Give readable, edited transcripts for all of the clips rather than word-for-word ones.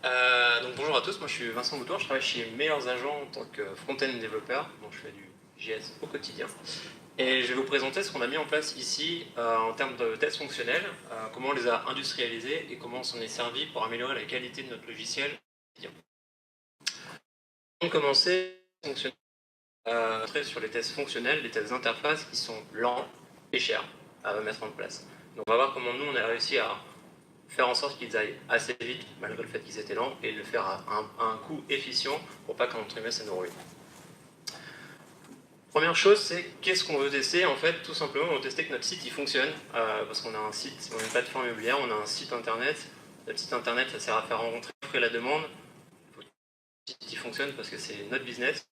Donc bonjour à tous, moi je suis Vincent Boutoir, je travaille chez Meilleurs Agents en tant que front-end développeur, donc je fais du JS au quotidien. Et je vais vous présenter ce qu'on a mis en place ici en termes de tests fonctionnels, comment on les a industrialisés et comment on s'en est servi pour améliorer la qualité de notre logiciel. Avant de commencer, sur les tests fonctionnels, les tests d'interface qui sont lents et chers à mettre en place. Donc on va voir comment nous on a réussi à faire en sorte qu'ils aillent assez vite, malgré le fait qu'ils étaient lents, et le faire à un coût efficient pour pas qu'un trimestre ça nous ruine. Première chose, c'est qu'est-ce qu'on veut tester. En fait, tout simplement, on veut tester que notre site il fonctionne, parce qu'on a un site, on a une plateforme immobilière, on a un site internet. Notre site internet, ça sert à faire rencontrer l'offre et la demande. Il faut que le site il fonctionne parce que c'est notre business.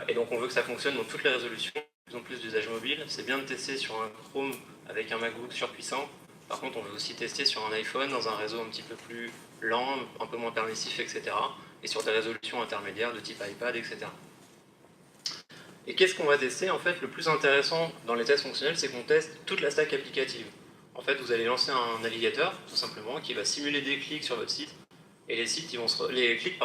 Et donc, on veut que ça fonctionne dans toutes les résolutions, de plus en plus d'usages mobiles. C'est bien de tester sur un Chrome avec un MacBook surpuissant. Par contre, on veut aussi tester sur un iPhone dans un réseau un petit peu plus lent, un peu moins permissif, etc. Et sur des résolutions intermédiaires de type iPad, etc. Et qu'est-ce qu'on va tester? En fait, le plus intéressant dans les tests fonctionnels, c'est qu'on teste toute la stack applicative. En fait, vous allez lancer un navigateur, tout simplement, qui va simuler des clics sur votre site. Et les sites, les clics,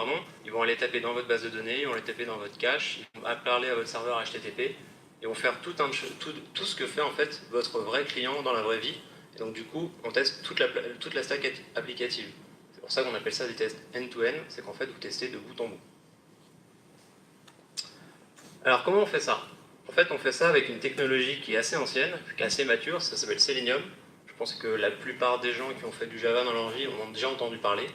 ils vont aller taper dans votre base de données, ils vont aller taper dans votre cache, ils vont parler à votre serveur HTTP, et vont faire tout ce que fait en fait votre vrai client dans la vraie vie. Et donc du coup, on teste toute la stack applicative. C'est pour ça qu'on appelle ça des tests end-to-end, c'est qu'en fait, vous testez de bout en bout. Alors comment on fait ça? En fait, on fait ça avec une technologie qui est assez ancienne, qui est assez mature, ça s'appelle Selenium. Je pense que la plupart des gens qui ont fait du Java dans leur vie en ont déjà entendu parler.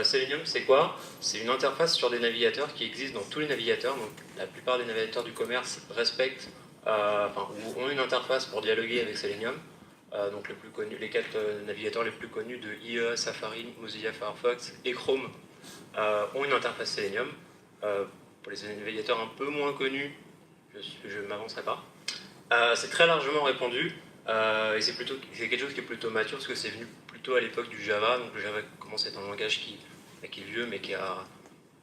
Selenium, c'est quoi? C'est une interface sur des navigateurs qui existent dans tous les navigateurs. Donc, la plupart des navigateurs du commerce respectent, ont une interface pour dialoguer avec Selenium. Donc les 4 navigateurs les plus connus de IE, Safari, Mozilla Firefox et Chrome ont une interface Selenium. Pour les navigateurs un peu moins connus, je ne m'avancerai pas. C'est très largement répandu et c'est quelque chose qui est plutôt mature parce que c'est venu plutôt à l'époque du Java. Donc le Java commence à être un langage qui est vieux mais qui a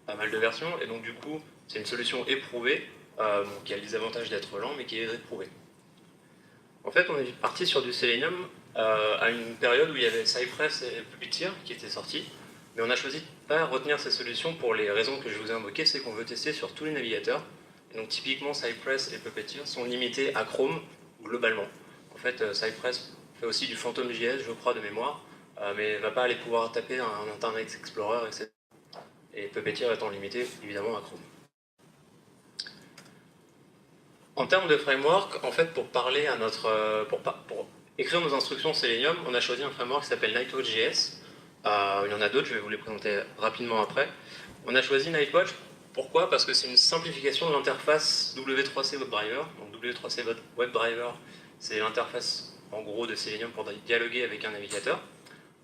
pas mal de versions. Et donc du coup, c'est une solution éprouvée qui a les avantages d'être lent mais qui est éprouvée. En fait, on est parti sur du Selenium à une période où il y avait Cypress et Puppeteer qui étaient sortis. Mais on a choisi de ne pas retenir ces solutions pour les raisons que je vous ai invoquées, c'est qu'on veut tester sur tous les navigateurs. Et donc typiquement, Cypress et Puppeteer sont limités à Chrome globalement. En fait, Cypress fait aussi du PhantomJS, je crois, de mémoire, mais ne va pas aller pouvoir taper un Internet Explorer, etc. Et Puppeteer étant limité, évidemment, à Chrome. En termes de framework, en fait, pour parler à pour écrire nos instructions Selenium, on a choisi un framework qui s'appelle Nightwatch.js. Il y en a d'autres, je vais vous les présenter rapidement après. On a choisi Nightwatch, pourquoi? Parce que c'est une simplification de l'interface W3C WebDriver. Donc W3C WebDriver, c'est l'interface en gros de Selenium pour dialoguer avec un navigateur.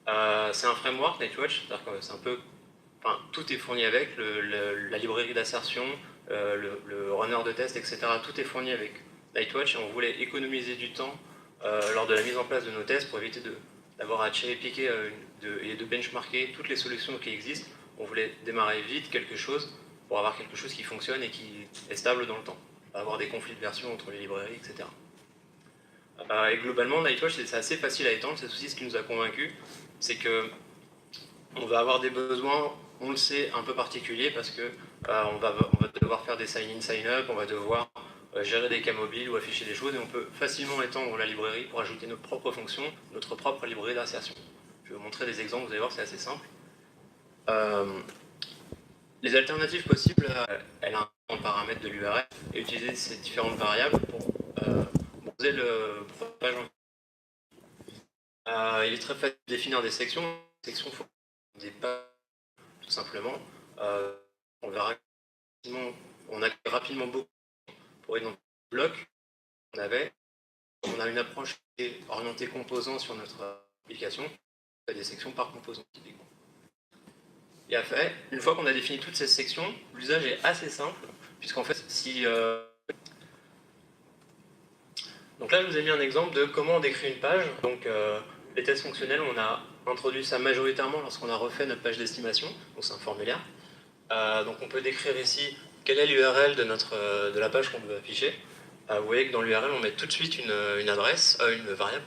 C'est un framework Nightwatch, c'est-à-dire que c'est un peu, tout est fourni avec, la librairie d'assertion, le runner de test, etc. Tout est fourni avec Nightwatch et on voulait économiser du temps lors de la mise en place de nos tests pour éviter d'avoir à cherry-picker et de benchmarker toutes les solutions qui existent. On voulait démarrer vite quelque chose pour avoir quelque chose qui fonctionne et qui est stable dans le temps. Pas avoir des conflits de version entre les librairies, etc. Et globalement, Nightwatch, c'est assez facile à étendre. C'est aussi ce qui nous a convaincus. C'est que on va avoir des besoins, on le sait, un peu particuliers parce que on va devoir faire des sign-in, sign-up, on va devoir gérer des cas mobiles ou afficher des choses et on peut facilement étendre la librairie pour ajouter nos propres fonctions, notre propre librairie d'insertion. Je vais vous montrer des exemples, vous allez voir, c'est assez simple. Les alternatives possibles, elle a un paramètre de l'URL et utiliser ces différentes variables pour poser le page en il est très facile de définir des sections. Les sections font des pages, tout simplement. On verra on a rapidement beaucoup pour identifier le bloc qu'on avait. On a une approche orientée composant sur notre application. On fait des sections par composant, typiquement. Et après, une fois qu'on a défini toutes ces sections, l'usage est assez simple, puisqu'en fait, donc là, je vous ai mis un exemple de comment on décrit une page. Donc, les tests fonctionnels, on a introduit ça majoritairement lorsqu'on a refait notre page d'estimation. Donc, c'est un formulaire. Donc, on peut décrire ici quelle est l'URL de la page qu'on veut afficher. Vous voyez que dans l'URL, on met tout de suite une variable,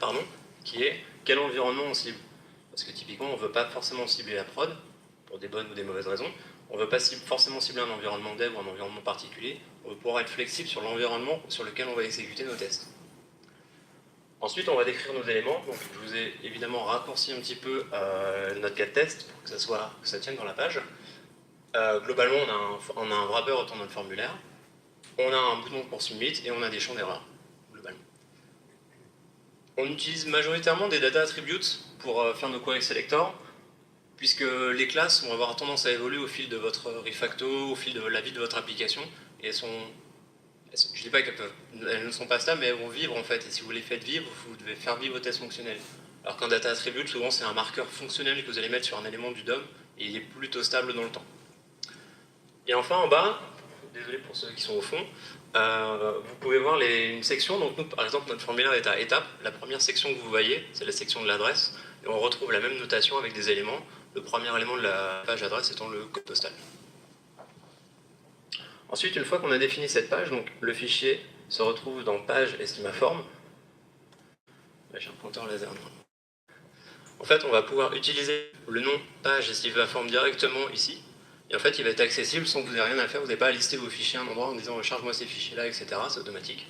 qui est quel environnement on cible. Parce que typiquement, on ne veut pas forcément cibler la prod. pour des bonnes ou des mauvaises raisons. On ne veut pas forcément cibler un environnement dev ou un environnement particulier, on veut pouvoir être flexible sur l'environnement sur lequel on va exécuter nos tests. Ensuite, on va décrire nos éléments. Donc, je vous ai évidemment raccourci un petit peu notre cas de test pour que ça tienne dans la page. Globalement, on a un wrapper autour de notre formulaire, on a un bouton pour submit et on a des champs d'erreur, globalement. On utilise majoritairement des data attributes pour faire nos query selector, puisque les classes vont avoir tendance à évoluer au fil de votre refacto, au fil de la vie de votre application, et je ne dis pas qu'elles ne sont pas stables, mais elles vont vivre en fait, et si vous les faites vivre, vous devez faire vivre vos tests fonctionnels. Alors qu'un data attribute, souvent c'est un marqueur fonctionnel que vous allez mettre sur un élément du DOM, et il est plutôt stable dans le temps. Et enfin en bas, désolé pour ceux qui sont au fond, vous pouvez voir une section. Donc nous, par exemple, notre formulaire est à étapes. La première section que vous voyez, c'est la section de l'adresse. Et on retrouve la même notation avec des éléments. Le premier élément de la page adresse étant le code postal. Ensuite, une fois qu'on a défini cette page, donc le fichier se retrouve dans page estimaform. Là, j'ai un pointeur laser. En fait, on va pouvoir utiliser le nom page estimaform directement ici. Et en fait, il va être accessible sans que vous ayez rien à faire. Vous n'avez pas à lister vos fichiers à un endroit en disant charge-moi ces fichiers-là, etc. C'est automatique.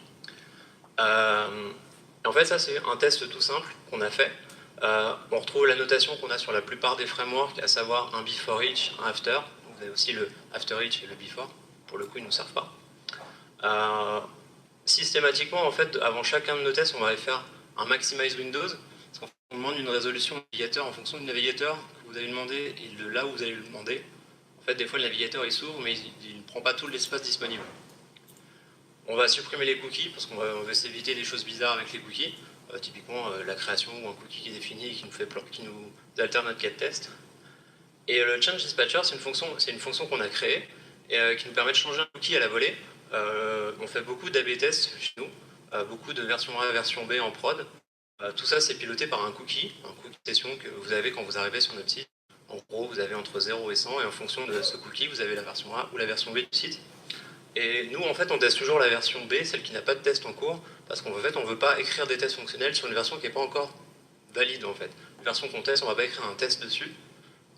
En fait, ça, c'est un test tout simple qu'on a fait. On retrouve la notation qu'on a sur la plupart des frameworks, à savoir un before each, un after. Vous avez aussi le after each et le before. Pour le coup, ils ne nous servent pas. Systématiquement, en fait, avant chacun de nos tests, on va faire un maximize Windows. Parce qu'on demande une résolution navigateur en fonction du navigateur que vous allez demander et de là où vous allez le demander. En fait, des fois, le navigateur il s'ouvre, mais il ne prend pas tout l'espace disponible. On va supprimer les cookies, parce qu'on veut s'éviter des choses bizarres avec les cookies. Typiquement, la création ou un cookie qui est défini et qui nous altère notre cas de test. Et le change dispatcher, c'est une fonction qu'on a créée et qui nous permet de changer un cookie à la volée. On fait beaucoup d'A/B tests chez nous, beaucoup de version A, version B en prod. Tout ça, c'est piloté par un cookie session que vous avez quand vous arrivez sur notre site. En gros, vous avez entre 0 et 100, et en fonction de ce cookie, vous avez la version A ou la version B du site. Et nous, en fait, on teste toujours la version B, celle qui n'a pas de test en cours, parce qu'en fait, on ne veut pas écrire des tests fonctionnels sur une version qui n'est pas encore valide, en fait. Une version qu'on teste, on ne va pas écrire un test dessus.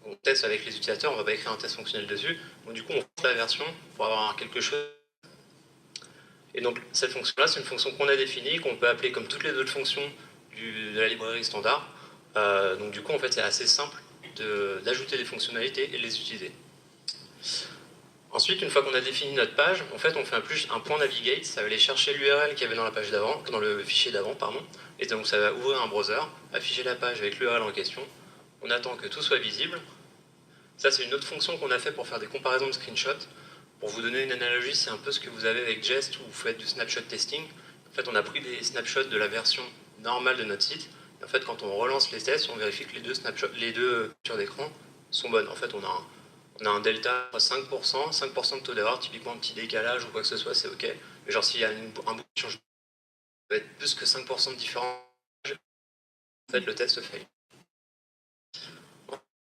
On teste avec les utilisateurs, on ne va pas écrire un test fonctionnel dessus. Donc, du coup, on fait la version pour avoir quelque chose. Et donc, cette fonction-là, c'est une fonction qu'on a définie, qu'on peut appeler comme toutes les autres fonctions de la librairie standard. Donc, du coup, en fait, c'est assez simple d'ajouter des fonctionnalités et de les utiliser. Ensuite, une fois qu'on a défini notre page, en fait, on fait un point navigate, ça va aller chercher l'URL qu'il y avait dans la page d'avant, dans le fichier d'avant, pardon, et donc ça va ouvrir un browser, afficher la page avec l'URL en question. On attend que tout soit visible. Ça, c'est une autre fonction qu'on a fait pour faire des comparaisons de screenshots. Pour vous donner une analogie, c'est un peu ce que vous avez avec Jest où vous faites du snapshot testing. En fait, on a pris des snapshots de la version normale de notre site. Et en fait, quand on relance les tests, on vérifie que les deux captures d'écran sont bonnes. En fait, on a un delta à 5%, 5% de taux d'erreur, typiquement un petit décalage ou quoi que ce soit, c'est OK. Mais genre, s'il y a un bout de changement, ça va être plus que 5% de différence, en fait, le test fail.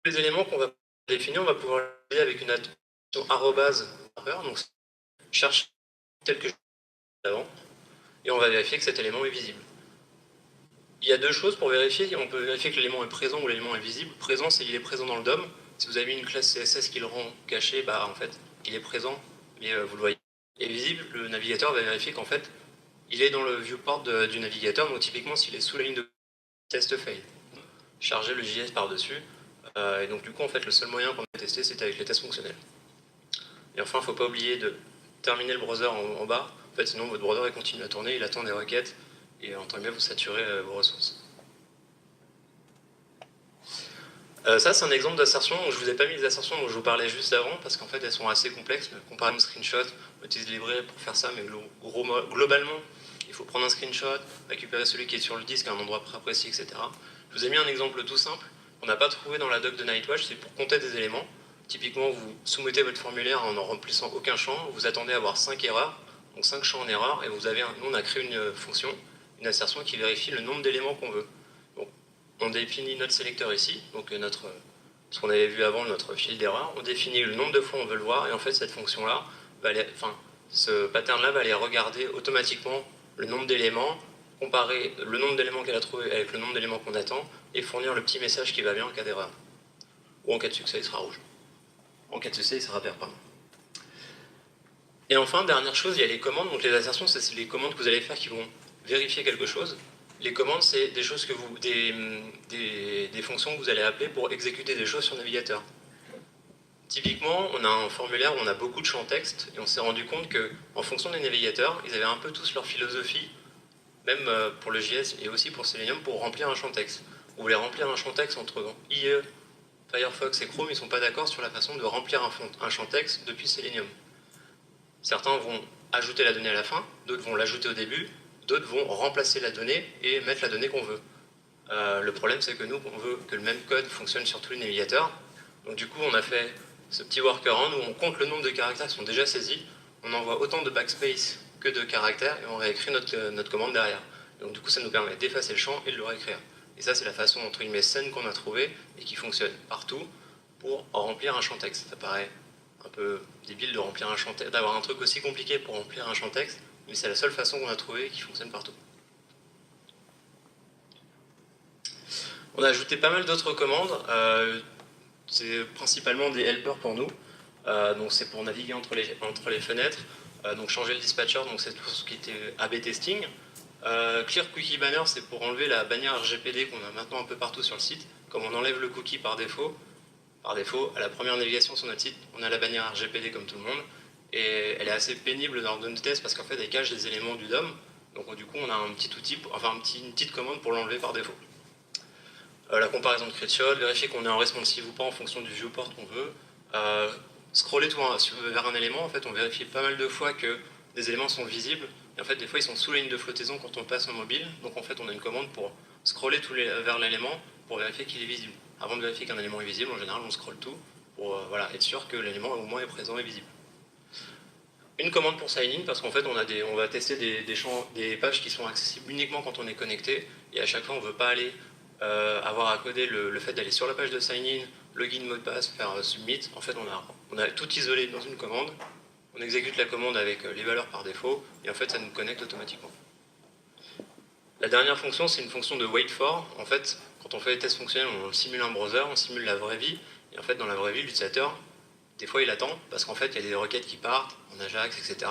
Les éléments qu'on va définir, on va pouvoir les avec une attention arrobase, donc cherche tel que je avant, et on va vérifier que cet élément est visible. Il y a deux choses pour vérifier. On peut vérifier que l'élément est présent ou l'élément est visible. Présent, c'est qu'il est présent dans le DOM. Si vous avez mis une classe CSS qui le rend caché, bah en fait, il est présent, mais vous le voyez. Et visible, le navigateur va vérifier qu'en fait, il est dans le viewport du navigateur. Donc typiquement, s'il est sous la ligne de test fail, charger le JS par-dessus. Et donc du coup, en fait, le seul moyen qu'on a testé, c'était avec les tests fonctionnels. Et enfin, il ne faut pas oublier de terminer le browser en bas. En fait, sinon, votre browser continue à tourner, il attend des requêtes, et en temps de mieux, vous saturez vos ressources. Ça, c'est un exemple d'assertion. Je ne vous ai pas mis les assertions dont je vous parlais juste avant, parce qu'en fait, elles sont assez complexes. Comparez un screenshot, on utilise librairie pour faire ça, mais globalement, il faut prendre un screenshot, récupérer celui qui est sur le disque à un endroit précis, etc. Je vous ai mis un exemple tout simple. On n'a pas trouvé dans la doc de Nightwatch, c'est pour compter des éléments. Typiquement, vous soumettez votre formulaire en remplissant aucun champ, vous attendez à avoir 5 erreurs, donc 5 champs en erreur, et nous on a créé une fonction, une assertion qui vérifie le nombre d'éléments qu'on veut. Donc, on définit notre sélecteur ici, donc ce qu'on avait vu avant, notre fil d'erreur, on définit le nombre de fois on veut le voir, et en fait cette fonction-là, ce pattern-là va aller regarder automatiquement le nombre d'éléments, comparer le nombre d'éléments qu'elle a trouvé avec le nombre d'éléments qu'on attend, et fournir le petit message qui va bien en cas d'erreur. Ou en cas de succès, il sera rouge. En cas de succès, il sera vert, pardon. Et enfin, dernière chose, il y a les commandes. Donc les assertions, c'est les commandes que vous allez faire qui vont vérifier quelque chose. Les commandes, c'est des choses que des fonctions que vous allez appeler pour exécuter des choses sur le navigateur. Typiquement, on a un formulaire où on a beaucoup de champs texte, et on s'est rendu compte qu'en fonction des navigateurs, ils avaient un peu tous leur philosophie, même pour le JS et aussi pour Selenium, pour remplir un champ texte. Vous voulez remplir un champ texte entre IE, Firefox et Chrome, ils ne sont pas d'accord sur la façon de remplir un champ texte depuis Selenium. Certains vont ajouter la donnée à la fin, d'autres vont l'ajouter au début, d'autres vont remplacer la donnée et mettre la donnée qu'on veut. Le problème, c'est que nous, on veut que le même code fonctionne sur tous les navigateurs. Donc du coup, on a fait ce petit workaround où on compte le nombre de caractères qui sont déjà saisis, on envoie autant de backspace que de caractères et on réécrit notre commande derrière. Donc du coup, ça nous permet d'effacer le champ et de le réécrire. Et ça, c'est la façon, entre guillemets, saine qu'on a trouvée et qui fonctionne partout pour remplir un champ texte. Ça paraît un peu débile de remplir un champ texte, d'avoir un truc aussi compliqué pour remplir un champ texte, mais c'est la seule façon qu'on a trouvée qui fonctionne partout. On a ajouté pas mal d'autres commandes, c'est principalement des helpers pour nous, donc c'est pour naviguer entre les fenêtres, donc changer le dispatcher, donc c'est tout ce qui était A/B testing. Clear Cookie Banner, c'est pour enlever la bannière RGPD qu'on a maintenant un peu partout sur le site. Comme on enlève le cookie par défaut, à la première navigation sur notre site, on a la bannière RGPD comme tout le monde, et elle est assez pénible dans le test parce qu'en fait elle cache des éléments du DOM, donc du coup on a un petit outil, enfin une petite commande pour l'enlever par défaut. La comparaison de credentials, vérifier qu'on est en responsive ou pas en fonction du viewport qu'on veut. Scroller vers un élément, en fait on vérifie pas mal de fois que des éléments sont visibles, et en fait des fois ils sont sous la ligne de flottaison quand on passe en mobile, donc en fait on a une commande pour scroller vers l'élément pour vérifier qu'il est visible. Avant de vérifier qu'un élément est visible, en général on scrolle tout pour être sûr que l'élément au moins est présent et visible. Une commande pour sign in parce qu'en fait on va tester des pages qui sont accessibles uniquement quand on est connecté, et à chaque fois on ne veut pas aller avoir à coder le fait d'aller sur la page de sign in, login, mot de passe, faire submit. En fait on a tout isolé dans une commande, on exécute la commande avec les valeurs par défaut et en fait ça nous connecte automatiquement. La dernière fonction, c'est une fonction de wait for. En fait, quand on fait des tests fonctionnels, on simule un browser, on simule la vraie vie, et en fait, dans la vraie vie, l'utilisateur, des fois, il attend, parce qu'en fait, il y a des requêtes qui partent, en Ajax, etc.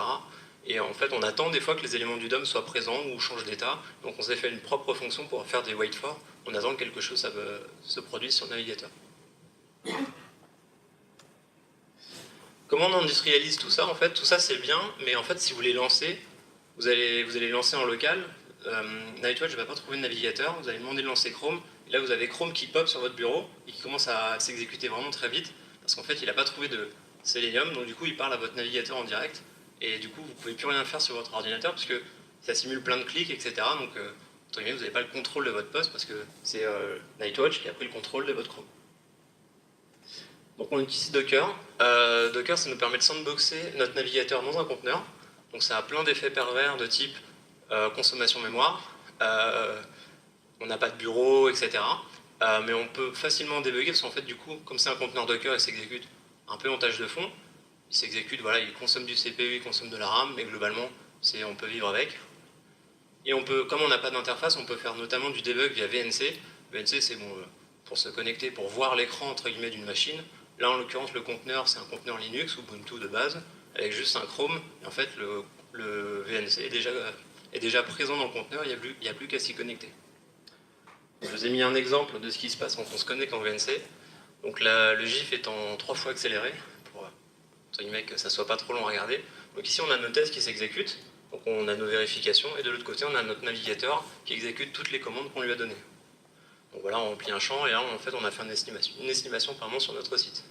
Et en fait, on attend des fois que les éléments du DOM soient présents ou changent d'état. Donc, on s'est fait une propre fonction pour faire des wait for. On attend que quelque chose se produise sur le navigateur. Comment on industrialise tout ça? En fait, tout ça, c'est bien, mais en fait, si vous les lancez, vous allez lancer en local. Nightwatch ne va pas trouver de navigateur, vous allez demander de lancer Chrome, et là vous avez Chrome qui pop sur votre bureau et qui commence à s'exécuter vraiment très vite, parce qu'en fait il n'a pas trouvé de Selenium, donc du coup il parle à votre navigateur en direct, et du coup vous ne pouvez plus rien faire sur votre ordinateur, parce que ça simule plein de clics, etc. Donc vous n'avez pas le contrôle de votre poste, parce que c'est Nightwatch qui a pris le contrôle de votre Chrome. Donc on utilise Docker. Docker, ça nous permet de sandboxer notre navigateur dans un conteneur, donc ça a plein d'effets pervers de type consommation mémoire, on n'a pas de bureau, etc. Mais on peut facilement débugger parce qu'en fait, du coup, comme c'est un conteneur Docker, il s'exécute un peu en tâche de fond. Il s'exécute, voilà, il consomme du CPU, il consomme de la RAM, mais globalement, on peut vivre avec. Et comme on n'a pas d'interface, on peut faire notamment du debug via VNC. VNC, c'est bon, pour se connecter, pour voir l'écran entre guillemets d'une machine. Là, en l'occurrence, le conteneur, c'est un conteneur Linux, Ubuntu de base, avec juste un Chrome. Et en fait, le VNC est déjà présent dans le conteneur, il n'y a plus qu'à s'y connecter. Je vous ai mis un exemple de ce qui se passe quand on se connecte en VNC. Donc là, le GIF est en 3 fois accéléré, pour que ça soit pas trop long à regarder. Donc ici, on a nos tests qui s'exécutent, donc on a nos vérifications, et de l'autre côté, on a notre navigateur qui exécute toutes les commandes qu'on lui a données. Donc voilà, on remplit un champ, et là, en fait, on a fait une estimation pardon, sur notre site.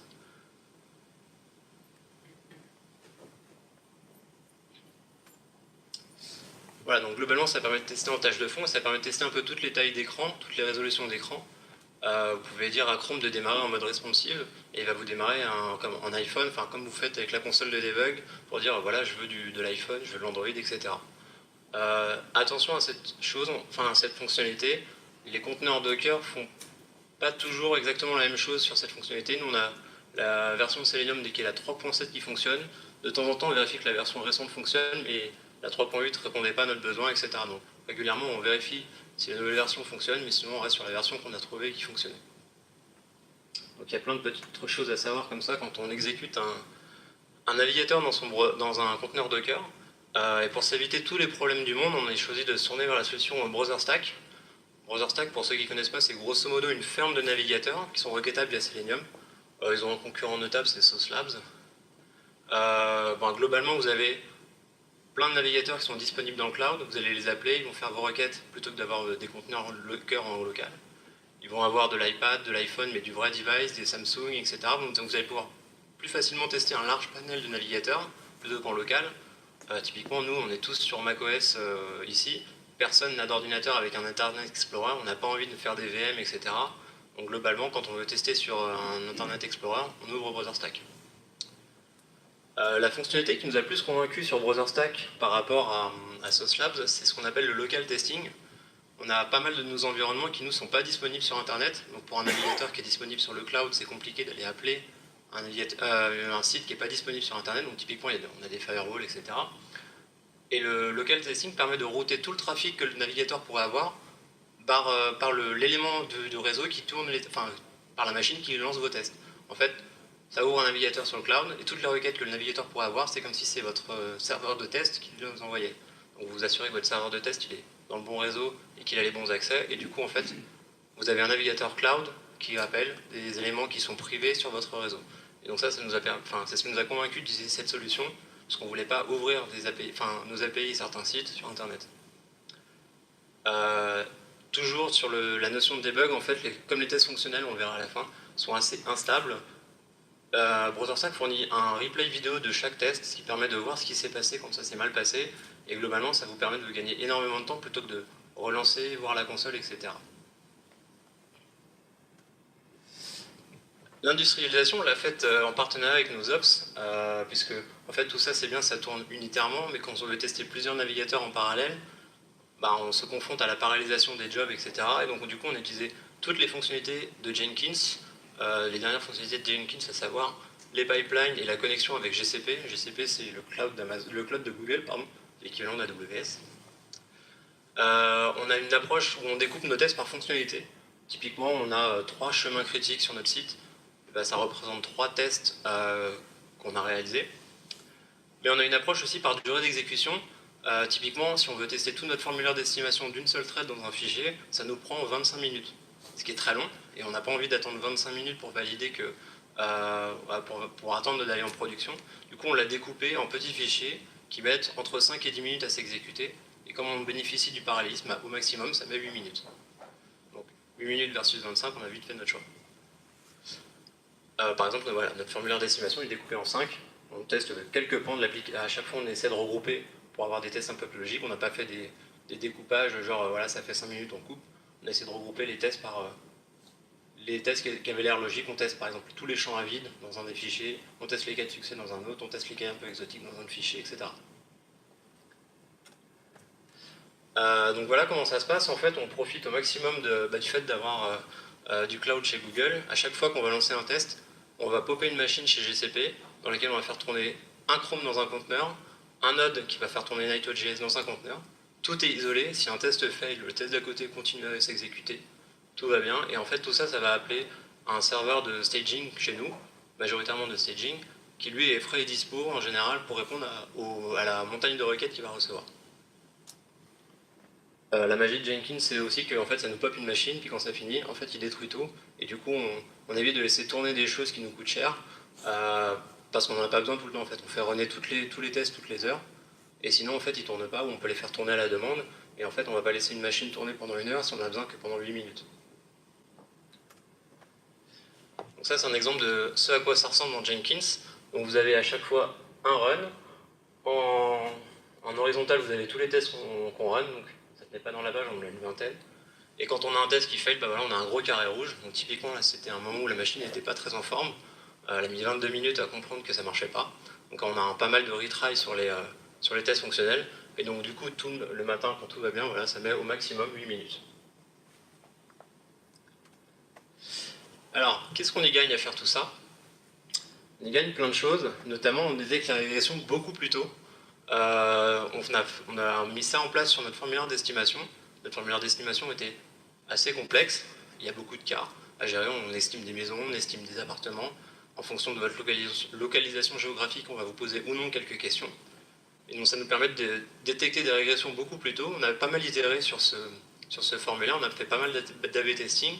Voilà, donc globalement, ça permet de tester en tâche de fond, et ça permet de tester un peu toutes les tailles d'écran, toutes les résolutions d'écran. Vous pouvez dire à Chrome de démarrer en mode responsive, et il va vous démarrer en iPhone, enfin comme vous faites avec la console de debug, pour dire voilà, je veux de l'iPhone, je veux de l'Android, etc. Attention à cette chose, enfin à cette fonctionnalité, les conteneurs Docker font pas toujours exactement la même chose sur cette fonctionnalité. Nous, on a la version de Selenium qui est la 3.7 qui fonctionne. De temps en temps, on vérifie que la version récente fonctionne, mais la 3.8 ne répondait pas à notre besoin, etc. Donc régulièrement, on vérifie si la nouvelle version fonctionne, mais sinon, on reste sur la version qu'on a trouvée et qui fonctionnait. Donc il y a plein de petites choses à savoir comme ça quand on exécute un navigateur dans un conteneur Docker. Et pour s'éviter tous les problèmes du monde, on a choisi de se tourner vers la solution BrowserStack. BrowserStack, pour ceux qui ne connaissent pas, c'est grosso modo une ferme de navigateurs qui sont requêtables via Selenium. Ils ont un concurrent notable, c'est Sauce Labs. Globalement, vous avez plein de navigateurs qui sont disponibles dans le cloud. Vous allez les appeler, ils vont faire vos requêtes plutôt que d'avoir des conteneurs Docker en local. Ils vont avoir de l'iPad, de l'iPhone, mais du vrai device, des Samsung, etc. Donc vous allez pouvoir plus facilement tester un large panel de navigateurs plutôt qu'en local. Typiquement, nous, on est tous sur macOS ici. Personne n'a d'ordinateur avec un Internet Explorer. On n'a pas envie de faire des VM, etc. Donc globalement, quand on veut tester sur un Internet Explorer, on ouvre BrowserStack. La fonctionnalité qui nous a le plus convaincu sur BrowserStack par rapport à Sauce Labs, c'est ce qu'on appelle le local testing. On a pas mal de nos environnements qui ne sont pas disponibles sur Internet. Donc pour un navigateur qui est disponible sur le cloud, c'est compliqué d'aller appeler un site qui n'est pas disponible sur Internet. Donc typiquement, on a des firewalls, etc. Et le local testing permet de router tout le trafic que le navigateur pourrait avoir par l'élément de réseau qui tourne, par la machine qui lance vos tests. En fait, ça ouvre un navigateur sur le cloud et toutes les requêtes que le navigateur pourrait avoir, c'est comme si c'est votre serveur de test qui nous envoyait. Donc vous vous assurez que votre serveur de test il est dans le bon réseau et qu'il a les bons accès. Et du coup, en fait, vous avez un navigateur cloud qui appelle des éléments qui sont privés sur votre réseau. Et donc ça c'est ce qui nous a convaincu d'utiliser cette solution, parce qu'on ne voulait pas ouvrir nos API et certains sites sur Internet. Toujours sur la notion de debug, en fait, comme les tests fonctionnels, on le verra à la fin, sont assez instables. BrowserStack fournit un replay vidéo de chaque test, ce qui permet de voir ce qui s'est passé quand ça s'est mal passé, et globalement ça vous permet de gagner énormément de temps plutôt que de relancer, voir la console, etc. L'industrialisation, on l'a faite en partenariat avec nos ops, puisque en fait tout ça c'est bien, ça tourne unitairement, mais quand on veut tester plusieurs navigateurs en parallèle, on se confronte à la parallélisation des jobs, etc. Et donc du coup on a utilisé toutes les fonctionnalités de Jenkins, les dernières fonctionnalités de Jenkins, à savoir les pipelines et la connexion avec GCP. GCP c'est le cloud de Google, l'équivalent d'AWS. On a une approche où on découpe nos tests par fonctionnalité. Typiquement, on a 3 chemins critiques sur notre site. Ça représente 3 tests qu'on a réalisés. Mais on a une approche aussi par durée d'exécution. Typiquement, si on veut tester tout notre formulaire d'estimation d'une seule thread dans un fichier, ça nous prend 25 minutes. Ce qui est très long, et on n'a pas envie d'attendre 25 minutes pour valider pour attendre d'aller en production. Du coup, on l'a découpé en petits fichiers qui mettent entre 5 et 10 minutes à s'exécuter. Et comme on bénéficie du parallélisme, au maximum, ça met 8 minutes. Donc 8 minutes versus 25, on a vite fait notre choix. Par exemple, voilà, notre formulaire d'estimation est découpé en 5. On teste quelques pans de l'application. À chaque fois, on essaie de regrouper pour avoir des tests un peu plus logiques. On n'a pas fait des découpages, genre voilà, ça fait 5 minutes, on coupe. On essaie de regrouper les tests par les tests qui avaient l'air logiques. On teste par exemple tous les champs à vide dans un des fichiers. On teste les cas de succès dans un autre. On teste les cas un peu exotiques dans un autre fichier, etc. Donc voilà comment ça se passe. En fait, on profite au maximum du fait d'avoir du cloud chez Google. À chaque fois qu'on va lancer un test, on va popper une machine chez GCP dans laquelle on va faire tourner un Chrome dans un conteneur, un node qui va faire tourner Nitro.js dans un conteneur. Tout est isolé. Si un test fail, le test d'à côté continue à s'exécuter. Tout va bien. Et en fait, tout ça, ça va appeler un serveur de staging chez nous, majoritairement de staging, qui lui est frais et dispo en général pour répondre à la montagne de requêtes qu'il va recevoir. La magie de Jenkins, c'est aussi que en fait, ça nous pop une machine, puis quand ça finit, en fait, il détruit tout. Et du coup, on évite de laisser tourner des choses qui nous coûtent cher, parce qu'on n'en a pas besoin tout le temps. En fait, on fait runner tous les tests toutes les heures. Et sinon, en fait, ils ne tournent pas, ou on peut les faire tourner à la demande. Et en fait, on ne va pas laisser une machine tourner pendant 1 heure si on n'a besoin que pendant 8 minutes. Donc ça, c'est un exemple de ce à quoi ça ressemble dans Jenkins. Donc vous avez à chaque fois un run. En horizontal, vous avez tous les tests qu'on run. Donc ça ne tenait pas dans la page, on en a une vingtaine. Et quand on a un test qui fail, voilà, on a un gros carré rouge. Donc typiquement, là, c'était un moment où la machine n'était pas très en forme. Elle a mis 22 minutes à comprendre que ça ne marchait pas. Donc on a pas mal de retry sur les tests fonctionnels. Et donc du coup, le matin, quand tout va bien, voilà, ça met au maximum 8 minutes. Alors, qu'est-ce qu'on y gagne à faire tout ça? On y gagne plein de choses, notamment on détecte la régression beaucoup plus tôt. On a mis ça en place sur notre formulaire d'estimation. Notre formulaire d'estimation était assez complexe, il y a beaucoup de cas. à gérer. On estime des maisons, on estime des appartements. En fonction de votre localisation géographique, on va vous poser ou non quelques questions. Et donc ça nous permet de détecter des régressions beaucoup plus tôt. On a pas mal itéré sur ce formulaire, on a fait pas mal d'A/B testing.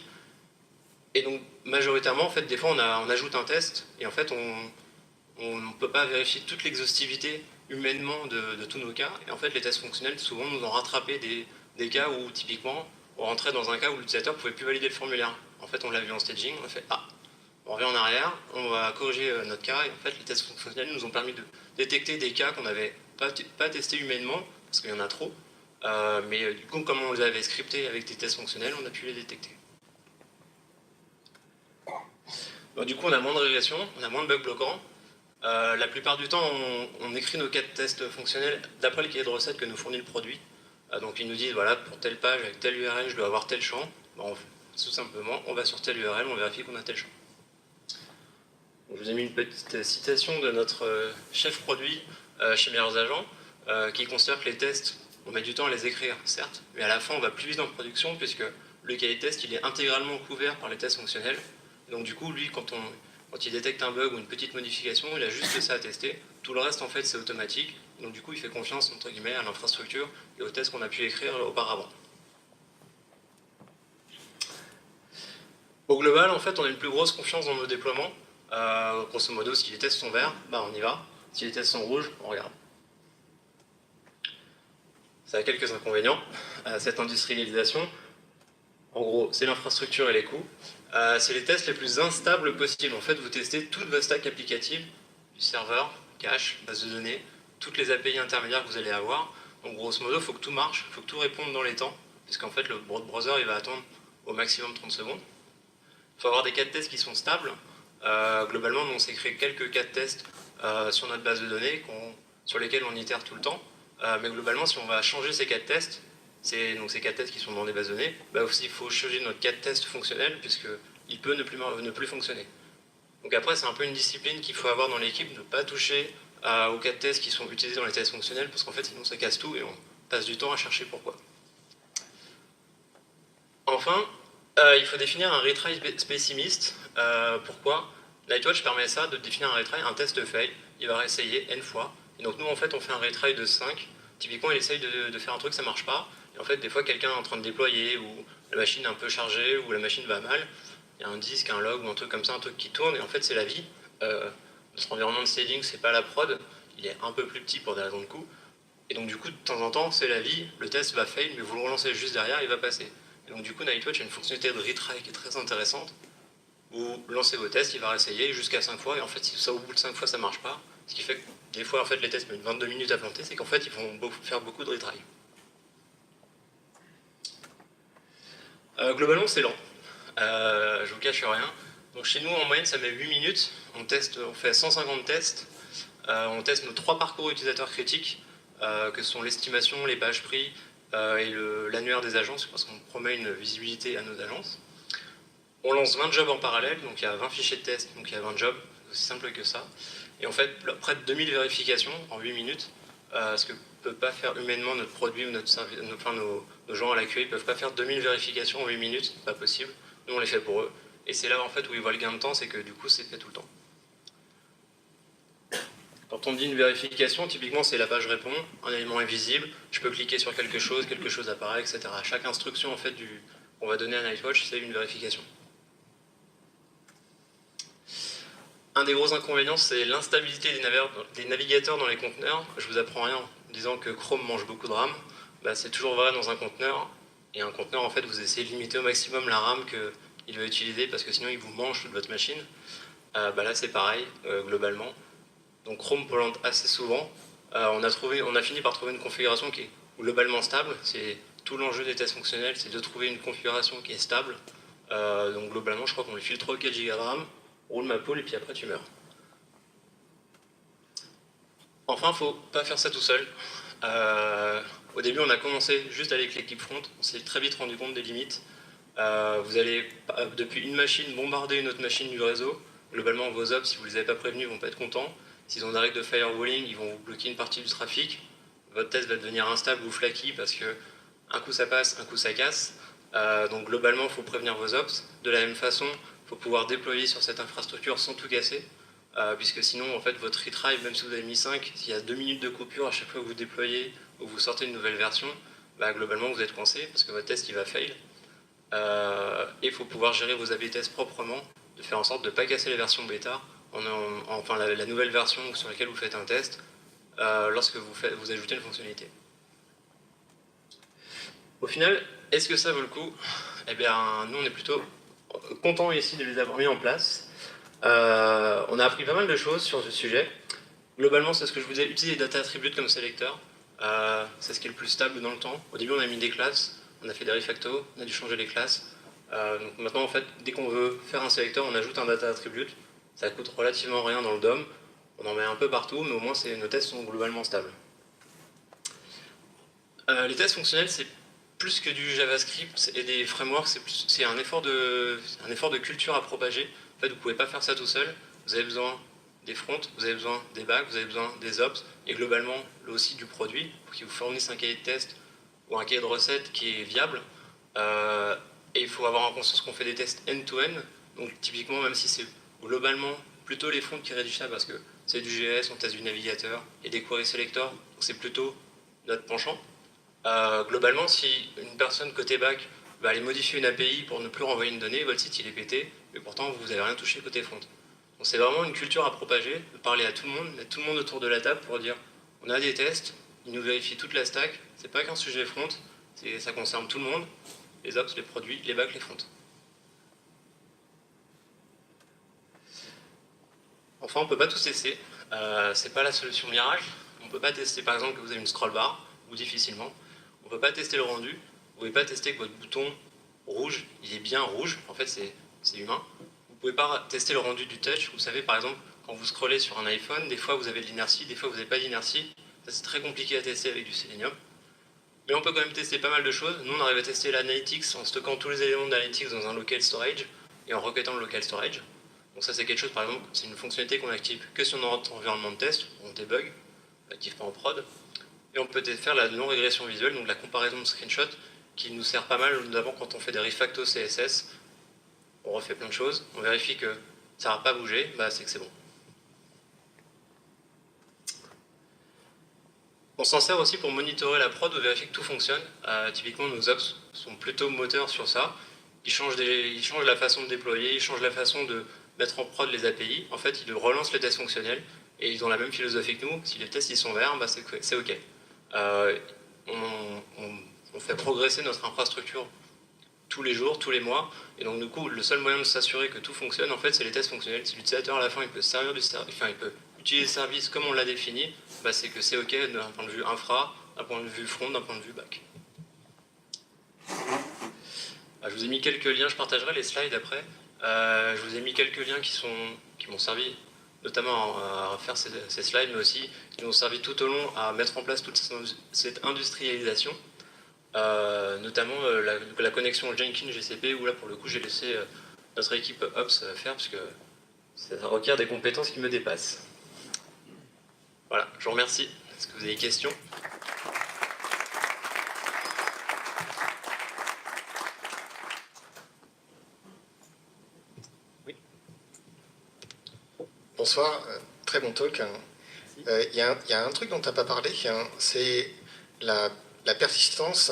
Et donc majoritairement, en fait, des fois on ajoute un test, et en fait on ne peut pas vérifier toute l'exhaustivité humainement de tous nos cas. Et en fait, les tests fonctionnels, souvent, nous ont rattrapé des cas où, typiquement, on rentrait dans un cas où l'utilisateur ne pouvait plus valider le formulaire. En fait, on l'a vu en staging, on a fait « Ah !» On revient en arrière, on va corriger notre cas, et en fait, les tests fonctionnels nous ont permis de détecter des cas qu'on n'avait pas testés humainement, parce qu'il y en a trop, mais du coup, comme on les avait scriptés avec des tests fonctionnels, on a pu les détecter. Bon, du coup, on a moins de régression, on a moins de bugs bloquants. La plupart du temps, on écrit nos cas de tests fonctionnels d'après le cahier de recettes que nous fournit le produit. Donc ils nous disent, voilà, pour telle page, avec telle URL, je dois avoir tel champ. Bon, tout simplement, on va sur telle URL, on vérifie qu'on a tel champ. Donc, je vous ai mis une petite citation de notre chef produit chez Meilleurs Agents, qui considère que les tests, on met du temps à les écrire, certes, mais à la fin, on va plus vite en production, puisque le cahier de test, il est intégralement couvert par les tests fonctionnels. Donc du coup, lui, quand il détecte un bug ou une petite modification, il a juste ça à tester. Tout le reste, en fait, c'est automatique. Donc du coup, il fait confiance, entre guillemets, à l'infrastructure et aux tests qu'on a pu écrire auparavant. Au global, en fait, on a une plus grosse confiance dans nos déploiements. Grosso modo, si les tests sont verts, bah, on y va. Si les tests sont rouges, on regarde. Ça a quelques inconvénients, cette industrialisation. En gros, c'est l'infrastructure et les coûts. C'est les tests les plus instables possibles. En fait, vous testez toute votre stack applicative, du serveur, cache, base de données, toutes les API intermédiaires que vous allez avoir. Donc grosso modo, il faut que tout marche, il faut que tout réponde dans les temps, puisqu'en fait, le browser, il va attendre au maximum 30 secondes. Il faut avoir des cas de tests qui sont stables. Globalement, nous, on s'est créé quelques cas de tests sur notre base de données sur lesquels on itère tout le temps. Mais globalement, si on va changer ces cas de tests, donc ces cas de tests qui sont dans des bases de données, bah aussi il faut changer notre cas de test fonctionnel puisqu'il peut ne plus fonctionner. Donc après, c'est un peu une discipline qu'il faut avoir dans l'équipe, ne pas toucher aux cas de test qui sont utilisés dans les tests fonctionnels, parce qu'en fait, sinon ça casse tout et on passe du temps à chercher pourquoi. Enfin, il faut définir un retry spécimiste. Pourquoi? Lightwatch permet ça, de définir un retry, un test fail. Il va réessayer n fois. Et donc nous, en fait, on fait un retry de 5. Typiquement, il essaye de faire un truc, ça marche pas. Et en fait, des fois, quelqu'un est en train de déployer, ou la machine est un peu chargée, ou la machine va mal. Il y a un disque, un log, ou un truc comme ça, un truc qui tourne, et en fait, c'est la vie. Notre environnement de staging, c'est pas la prod. Il est un peu plus petit pour des raisons de coût. Et donc, du coup, de temps en temps, c'est la vie. Le test va fail, mais vous le relancez juste derrière, il va passer. Et donc, du coup, Nightwatch a une fonctionnalité de retry qui est très intéressante. Vous lancez vos tests, il va réessayer jusqu'à 5 fois, et en fait, si ça, au bout de 5 fois, ça marche pas, ce qui fait que des fois, en fait, les tests mettent 22 minutes à planter, c'est qu'en fait, ils vont faire beaucoup de retry. Globalement, c'est lent. Je vous cache rien. Donc, chez nous, en moyenne, ça met 8 minutes. On fait 150 tests. On teste nos 3 parcours utilisateurs critiques, que sont l'estimation, les pages prix et l'annuaire des agences, parce qu'on promet une visibilité à nos agences. On lance 20 jobs en parallèle, donc il y a 20 fichiers de test, donc il y a 20 jobs, c'est aussi simple que ça. Et en fait, près de 2000 vérifications en 8 minutes, ce que ne peut pas faire humainement notre produit ou nos gens à la QA, ils ne peuvent pas faire 2000 vérifications en 8 minutes, c'est pas possible. Nous, on les fait pour eux. Et c'est là en fait où ils voient le gain de temps, c'est que du coup, c'est fait tout le temps. Quand on dit une vérification, typiquement, c'est la page répond, un élément est visible, je peux cliquer sur quelque chose apparaît, etc. Chaque instruction en fait, qu'on va donner à Nightwatch, c'est une vérification. Un des gros inconvénients, c'est l'instabilité des navigateurs dans les conteneurs. Je vous apprends rien en disant que Chrome mange beaucoup de RAM. Bah, c'est toujours vrai dans un conteneur. Et un conteneur, en fait, vous essayez de limiter au maximum la RAM qu'il va utiliser parce que sinon il vous mange toute votre machine. Bah là, c'est pareil, globalement. Donc Chrome plante assez souvent. On a fini par trouver une configuration qui est globalement stable. C'est tout l'enjeu des tests fonctionnels, c'est de trouver une configuration qui est stable. Donc globalement, je crois qu'on lui file 3 ou 4 Go de RAM, roule ma poule et puis après tu meurs. Enfin, faut pas faire ça tout seul. Au début, on a commencé juste avec l'équipe front. On s'est très vite rendu compte des limites. Vous allez, depuis une machine, bombarder une autre machine du réseau. Globalement, vos ops, si vous ne les avez pas prévenus, vont pas être contents. S'ils ont des règles de firewalling, ils vont vous bloquer une partie du trafic. Votre test va devenir instable ou flaky parce que un coup ça passe, un coup ça casse. Donc globalement, il faut prévenir vos ops. De la même façon, il faut pouvoir déployer sur cette infrastructure sans tout casser, puisque sinon, en fait, votre retry, même si vous avez mis 5, s'il y a 2 minutes de coupure à chaque fois que vous déployez ou vous sortez une nouvelle version, bah, globalement, vous êtes coincé parce que votre test il va fail. Et il faut pouvoir gérer vos A/B tests proprement, de faire en sorte de ne pas casser les versions bêta, enfin la nouvelle version sur laquelle vous faites un test, lorsque vous ajoutez une fonctionnalité. Au final, est-ce que ça vaut le coup? Eh bien, nous, on est plutôt contents ici de les avoir mis en place. On a appris pas mal de choses sur ce sujet. Globalement, c'est ce que je vous disais, utiliser Data Attribute comme sélecteur. C'est ce qui est le plus stable dans le temps. Au début, on a mis des classes, on a fait des refactos, on a dû changer les classes. Donc maintenant, en fait, dès qu'on veut faire un sélecteur, on ajoute un Data Attribute. Ça coûte relativement rien dans le DOM. On en met un peu partout, mais au moins, nos tests sont globalement stables. Les tests fonctionnels, c'est plus que du JavaScript et des frameworks, c'est un effort de culture à propager. En fait, vous ne pouvez pas faire ça tout seul. Vous avez besoin des fronts, vous avez besoin des backs, vous avez besoin des ops, et globalement aussi du produit, pour qu'il vous fournisse un cahier de test ou un cahier de recettes qui est viable. Et il faut avoir en conscience qu'on fait des tests end-to-end. Donc typiquement, même si c'est globalement plutôt les fronts qui rédigent ça, parce que c'est du JS, on teste du navigateur, et des query selectors, donc c'est plutôt notre penchant. Globalement, si une personne côté back va aller modifier une API pour ne plus renvoyer une donnée, votre site il est pété, mais pourtant vous n'avez rien touché côté front. Donc c'est vraiment une culture à propager, de parler à tout le monde, mettre tout le monde autour de la table pour dire on a des tests, ils nous vérifient toute la stack, c'est pas qu'un sujet front, ça concerne tout le monde, les ops, les produits, les backs, les fronts. Enfin, on peut pas tout tester, c'est pas la solution miracle, on peut pas tester par exemple que vous avez une scroll bar, ou difficilement. On ne peut pas tester le rendu, vous ne pouvez pas tester que votre bouton rouge, il est bien rouge, en fait c'est humain. Vous ne pouvez pas tester le rendu du touch, vous savez par exemple, quand vous scrollez sur un iPhone, des fois vous avez de l'inertie, des fois vous n'avez pas d'inertie, ça c'est très compliqué à tester avec du Selenium. Mais on peut quand même tester pas mal de choses, nous on arrive à tester l'analytics en stockant tous les éléments d'analytics dans un local storage et en requêtant le local storage. Donc ça c'est quelque chose par exemple, c'est une fonctionnalité qu'on active que sur notre environnement de test, on débug, on l'active pas en prod. Et on peut faire la non-régression visuelle, donc la comparaison de screenshot, qui nous sert pas mal, notamment quand on fait des refactos CSS. On refait plein de choses, on vérifie que ça n'a pas bougé, bah c'est que c'est bon. On s'en sert aussi pour monitorer la prod ou vérifier que tout fonctionne. Typiquement, nos ops sont plutôt moteurs sur ça. Ils changent la façon de déployer, ils changent la façon de mettre en prod les API. En fait, ils relancent les tests fonctionnels et ils ont la même philosophie que nous. Si les tests ils sont verts, bah, c'est OK. On fait progresser notre infrastructure tous les jours, tous les mois, et donc du coup, le seul moyen de s'assurer que tout fonctionne, en fait, c'est les tests fonctionnels. Si l'utilisateur à la fin, il peut il peut utiliser le service comme on l'a défini, bah, c'est que c'est OK d'un point de vue infra, d'un point de vue front, d'un point de vue back. Je vous ai mis quelques liens, je partagerai les slides après. Je vous ai mis quelques liens qui m'ont servi notamment à faire ces slides, mais aussi qui m'ont servi tout au long à mettre en place toute cette industrialisation. Notamment la connexion Jenkins GCP, où là pour le coup j'ai laissé notre équipe Ops faire, parce que ça requiert des compétences qui me dépassent. Voilà, je vous remercie. Est-ce que vous avez des questions ? Oui. Bonsoir, très bon talk. Il y a un truc dont tu n'as pas parlé, c'est la persistance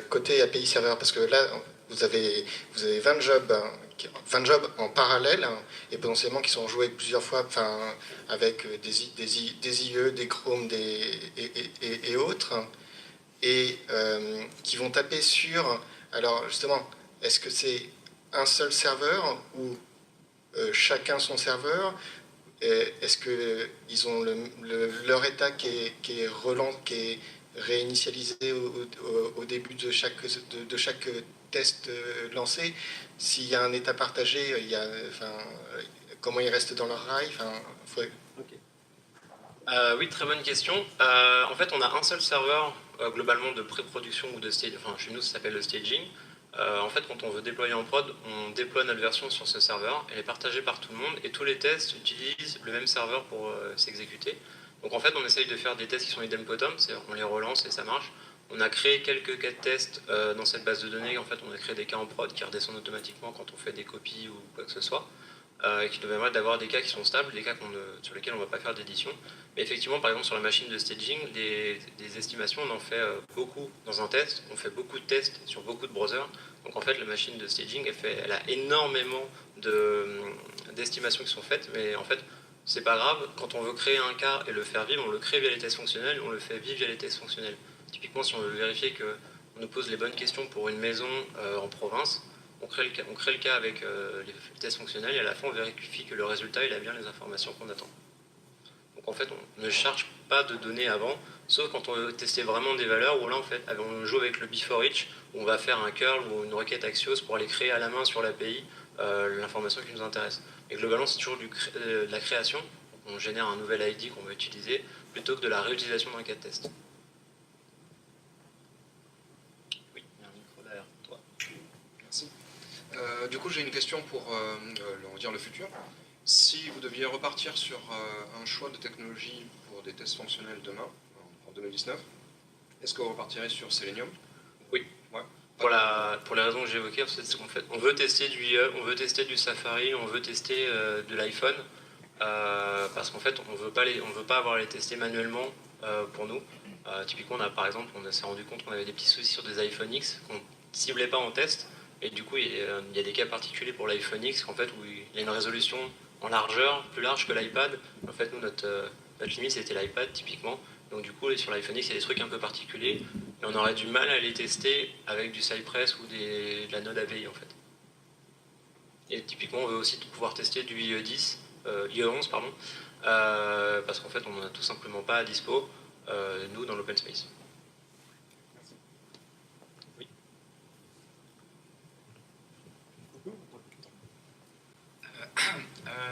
côté API serveur, parce que là, vous avez 20 jobs, 20 jobs en parallèle, et potentiellement qui sont joués plusieurs fois, avec des IE, des Chrome et autres, et qui vont taper sur... Alors justement, est-ce que c'est un seul serveur ou chacun son serveur? Est-ce qu'ils ont leur état qui est réinitialisé au début de chaque test lancé? S'il y a un état partagé, comment ils restent dans leur rail? Oui, très bonne question. En fait, on a un seul serveur globalement de pré-production ou de stage. Enfin, chez nous, ça s'appelle le staging. En fait, quand on veut déployer en prod, on déploie notre version sur ce serveur. Elle est partagée par tout le monde et tous les tests utilisent le même serveur pour s'exécuter. Donc en fait, on essaye de faire des tests qui sont idempotem, c'est-à-dire on les relance et ça marche. On a créé quelques cas de test dans cette base de données. En fait, on a créé des cas en prod qui redescendent automatiquement quand on fait des copies ou quoi que ce soit, et qui nous permettent d'avoir des cas qui sont stables, des cas sur lesquels on ne va pas faire d'édition. Mais effectivement, par exemple, sur la machine de staging, des estimations, on en fait beaucoup dans un test. On fait beaucoup de tests sur beaucoup de browsers. Donc en fait, la machine de staging, elle a énormément d'estimations qui sont faites, mais en fait, c'est pas grave. Quand on veut créer un cas et le faire vivre, on le crée via les tests fonctionnels, on le fait vivre via les tests fonctionnels. Typiquement, si on veut vérifier qu'on nous pose les bonnes questions pour une maison en province, on crée le cas avec les tests fonctionnels et à la fin on vérifie que le résultat il a bien les informations qu'on attend. Donc en fait on ne charge pas de données avant, sauf quand on veut tester vraiment des valeurs où là en fait on joue avec le before each, où on va faire un curl ou une requête Axios pour aller créer à la main sur l'API l'information qui nous intéresse. Et globalement c'est toujours de la création, on génère un nouvel ID qu'on va utiliser plutôt que de la réutilisation d'un cas de test. Du coup, j'ai une question pour on va dire le futur. Si vous deviez repartir sur un choix de technologie pour des tests fonctionnels demain, en 2019, est-ce que vous repartirez sur Selenium? Oui. Ouais. Pour les raisons que j'ai évoquées, c'est qu'en fait, on veut tester du Safari, on veut tester de l'iPhone, parce qu'en fait, on veut pas avoir à les tester manuellement pour nous. Typiquement, on s'est rendu compte qu'on avait des petits soucis sur des iPhone X qu'on ne ciblait pas en test. Et du coup, il y a des cas particuliers pour l'iPhone X où il y a une résolution en largeur, plus large que l'iPad. En fait, nous, notre limite, c'était l'iPad, typiquement. Donc du coup, sur l'iPhone X, il y a des trucs un peu particuliers. Et on aurait du mal à les tester avec du Cypress ou de la Node API, en fait. Et typiquement, on veut aussi pouvoir tester du IE10, IE11, pardon, parce qu'en fait, on n'en a tout simplement pas à dispo, nous, dans l'open space.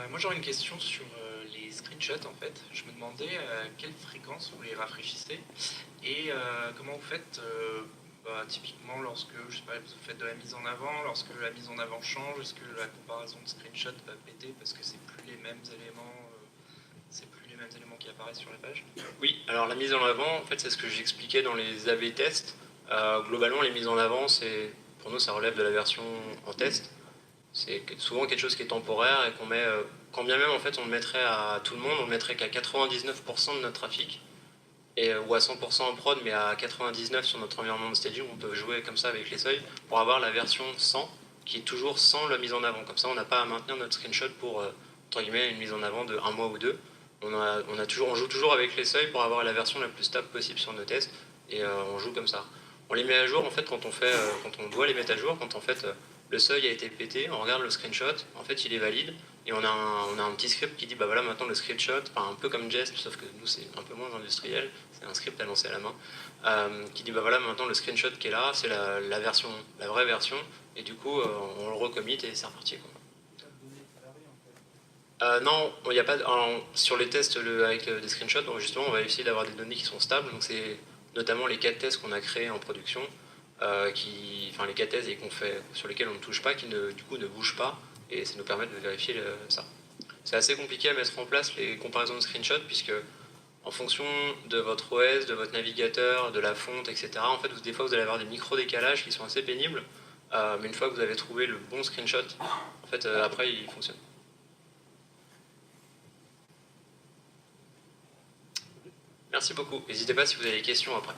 Moi j'aurais une question sur les screenshots en fait. Je me demandais à quelle fréquence vous les rafraîchissez et comment vous faites typiquement lorsque je sais pas, vous faites de la mise en avant, lorsque la mise en avant change, est-ce que la comparaison de screenshot va péter parce que c'est plus les mêmes éléments qui apparaissent sur la page? Oui, alors la mise en avant, en fait, c'est ce que j'expliquais dans les A/B tests. Globalement, les mises en avant, pour nous, ça relève de la version en test. C'est souvent quelque chose qui est temporaire et qu'on met, quand bien même en fait on le mettrait à tout le monde, on le mettrait qu'à 99% de notre trafic, ou à 100% en prod, mais à 99% sur notre environnement de staging, on peut jouer comme ça avec les seuils pour avoir la version 100 qui est toujours sans la mise en avant. Comme ça, on n'a pas à maintenir notre screenshot pour, entre guillemets, une mise en avant de un mois ou deux. On joue toujours avec les seuils pour avoir la version la plus stable possible sur nos tests, et on joue comme ça. On les met à jour en fait quand on doit les mettre à jour, quand en fait le seuil a été pété, on regarde le screenshot, en fait il est valide, et on a un petit script qui dit bah voilà maintenant le screenshot, un peu comme Jest, sauf que nous c'est un peu moins industriel, c'est un script à lancer à la main, qui dit bah voilà maintenant le screenshot qui est là, c'est la vraie version, et du coup on le recommit et c'est reparti quoi. Non, il n'y a pas sur les tests avec des screenshots, donc justement on va essayer d'avoir des données qui sont stables, donc c'est notamment les cas de tests qu'on a créés en production, les cas de tests sur lesquels on ne touche pas, qui du coup ne bougent pas, et ça nous permet de vérifier ça. C'est assez compliqué à mettre en place les comparaisons de screenshots, puisque en fonction de votre OS, de votre navigateur, de la fonte, etc., en fait, des fois vous allez avoir des micro-décalages qui sont assez pénibles, mais une fois que vous avez trouvé le bon screenshot, en fait, après il fonctionne. Merci beaucoup. N'hésitez pas si vous avez des questions après.